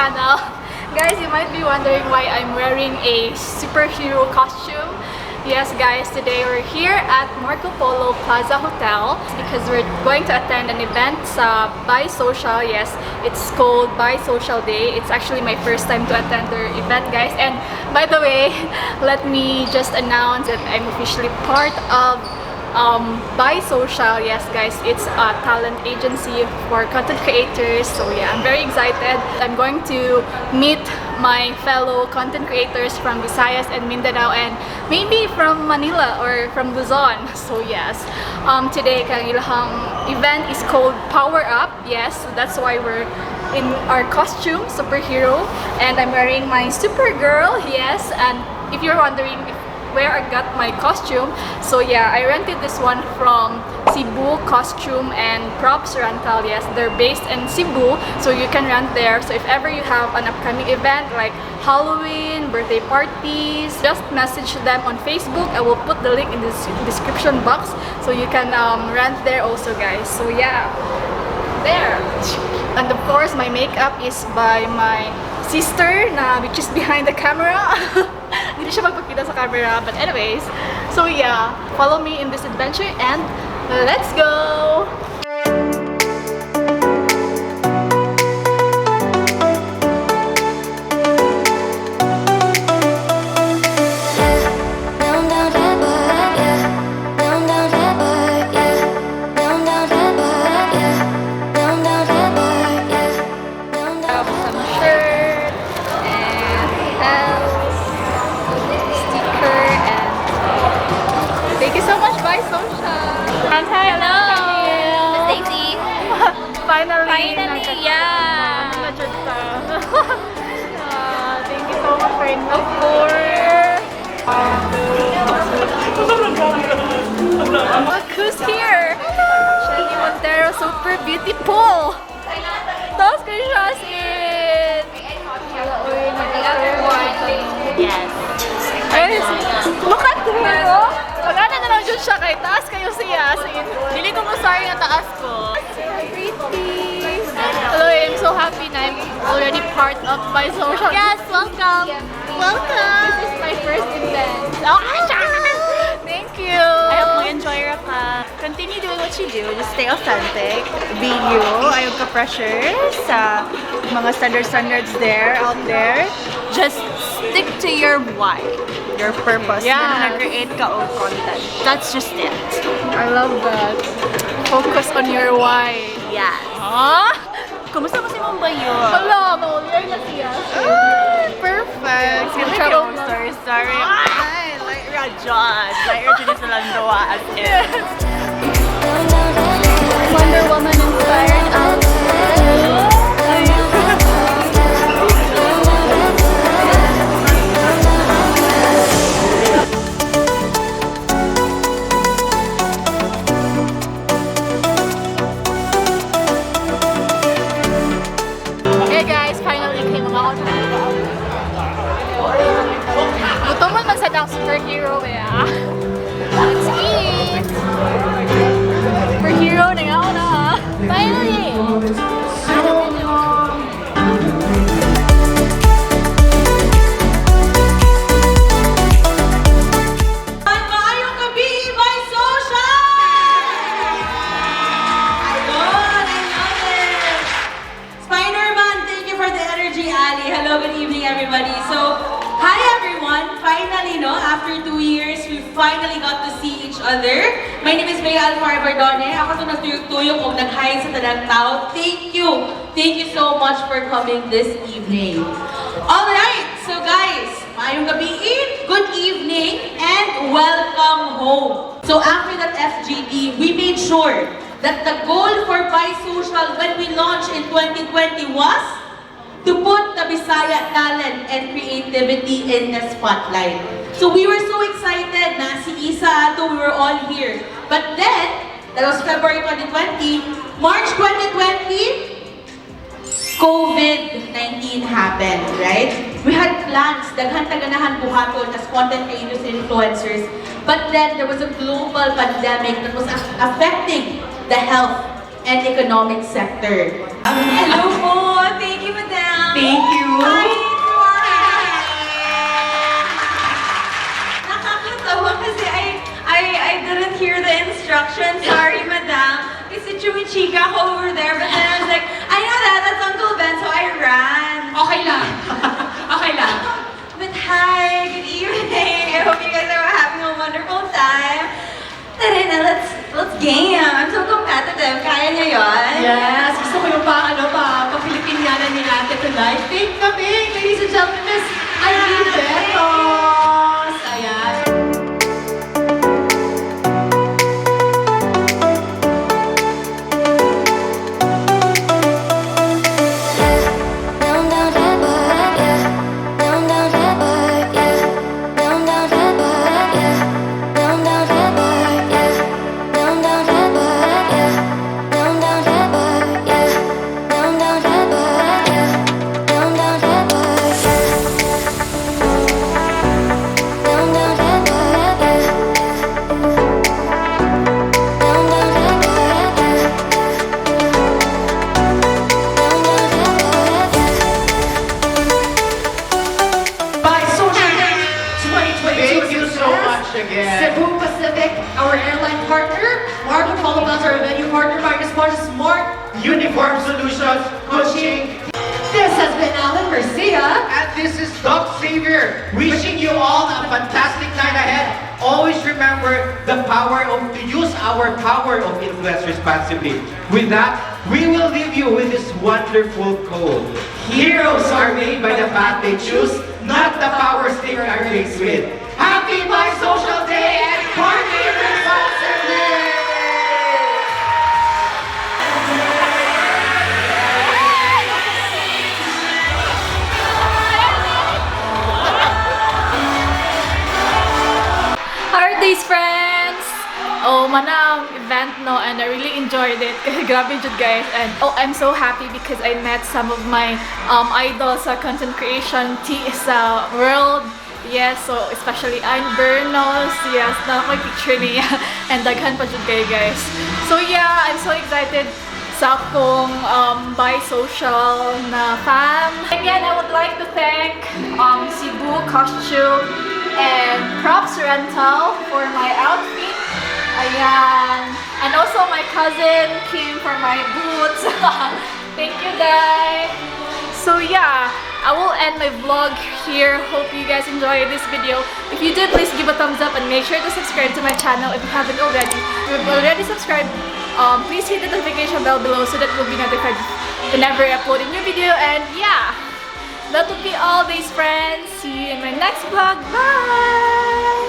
channel. Guys, you might be wondering why I'm wearing a superhero costume. Yes guys, today we're here at Marco Polo Plaza Hotel because we're going to attend an event sa BAI SOCIAL. Yes, it's called BAI SOCIAL Day. It's actually my first time to attend their event, guys. And by the way, let me just announce that I'm officially part of BAI SOCIAL. Yes guys, it's a talent agency for content creators. So yeah, I'm very excited. I'm going to meet my fellow content creators from Visayas and Mindanao and maybe from Manila or from Luzon. So yes, today kang ilahang event is called Power Up. Yes, so that's why we're in our costume, superhero, and I'm wearing my Supergirl. Yes, and if you're wondering where I got my costume, so yeah, I rented this one from Cebu Costume and Props Rental. Yes, they're based in Cebu, so you can rent there. So if ever you have an upcoming event like Halloween, birthday parties, just message them on Facebook. I will put the link in the description box so you can rent there also, guys. So yeah, there. And of course, my makeup is by my sister, which is behind the camera. Hindi siya magpakita sa camera, but anyways, so yeah, follow me in this adventure and let's go! Thank you so much, BAI SOCIAL! And hi, hello! Daisy! Finally, yeah! Thank you so much for inviting. Of course! Look who's here! Shelly Montero, super beautiful! Tapos kayo siya as in! Yes! Guys, look at her, oh! Magana na lang dyan siya kay taas kayo siya. Dili ko mo sorry na taas ko. Pretty! Hello, I'm so happy na I'm already part of BAI SOCIAL. Yes, welcome! Welcome! This is my first event. Oh, Thank you! I hope mo enjoy ra ka. Continue doing what you do. Just stay authentic. Be you. Ayaw ka pressure sa mga standards there, out there. Just stick to your why. Your purpose. Yeah. Na nag-create ka of content. That's just it. I love that. Focus on your why. Yes. Huh? Kumusta mo si Mumbayo? Wala, mauliay na siya. Perfect. Sige, Charot. Sorry. Ay, like Rajon. Like Rajon is lang dawa as in. Wonder Woman inspired outfit. Hey guys, finally came out. Gutom man sa dang superhero kaya. Let's eat! Superhero na nga ako na ha. Finally! Maayong gabi, BAI SOCIAL! Ayun, I love it! Spider-Man, thank you for the energy, Ali. Hello, good evening, everybody. So, hi everyone! Finally, no, after 2 years, we finally got to see each other. My name is Magay Bardone. Ako ito nagtuyok-tuyok kung nag-hi sa tanang tao. Thank you! Thank you so much for coming this evening. Alright, so guys, maayong gabi, good evening, and welcome home. So after that FGD, we made sure that the goal for BAI SOCIAL when we launched in 2020 was to put the Bisaya talent and creativity in the spotlight. So we were so excited na si Isa ato, we were all here. But then, that was February 2020, March 2020, COVID-19 happened, right? We had plans, daghan-taganahan buhaton as content creators and influencers, but then there was a global pandemic that was affecting the health and economic sector. Hello po! Thank you, madam! Thank you. Nakakatawa kasi I didn't hear the instructions. Sorry, madam. Kasi chumichika ko over there, but then I was like, I know that's Uncle Ben, so I ran. Okay lang. Okay lang. But hi, good evening. I hope you guys are having a wonderful time. Tara na, let's game. I'm so competitive. Kaya niyo yun? Yes, gusto ko yung pa-Pilipiniana ni Ate tonight. Thank kami, ladies and gentlemen, Miss Irene Betos. Ayan. Cebu Pacific, our airline partner. Marco Polo Bells, our venue partner. Minus One Smart Uniform Solutions Coaching. This has been Alan Garcia. And this is Doc Xavier, wishing you all a fantastic night ahead. Always remember the power to use our power of influence responsibly. With that, we will leave you with this wonderful quote. Heroes are made by the path they choose, not the powers they are graced with. Happy BAI Social Day and party responsibly! How are these friends? Oh, manang event no, and I really enjoyed it. Grabe jud guys, and oh, I'm so happy because I met some of my idols sa content creation sa world. Yes, so especially I'm Bernos. Yes, na may picture niya and daghan pa jud kayo guys. So yeah, I'm so excited sa akong BAI Social na fam. Again, I would like to thank Cebu Costume and Props Rental for my outfit. Ayan. And also my cousin Kim for my boots. Thank you guys. So yeah, I will end my vlog here. Hope you guys enjoyed this video. If you did, please give a thumbs up and make sure to subscribe to my channel if you haven't already. If you've already subscribed, please hit the notification bell below so that you'll be notified whenever I upload a new video. And yeah, that would be all, these friends. See you in my next vlog. Bye!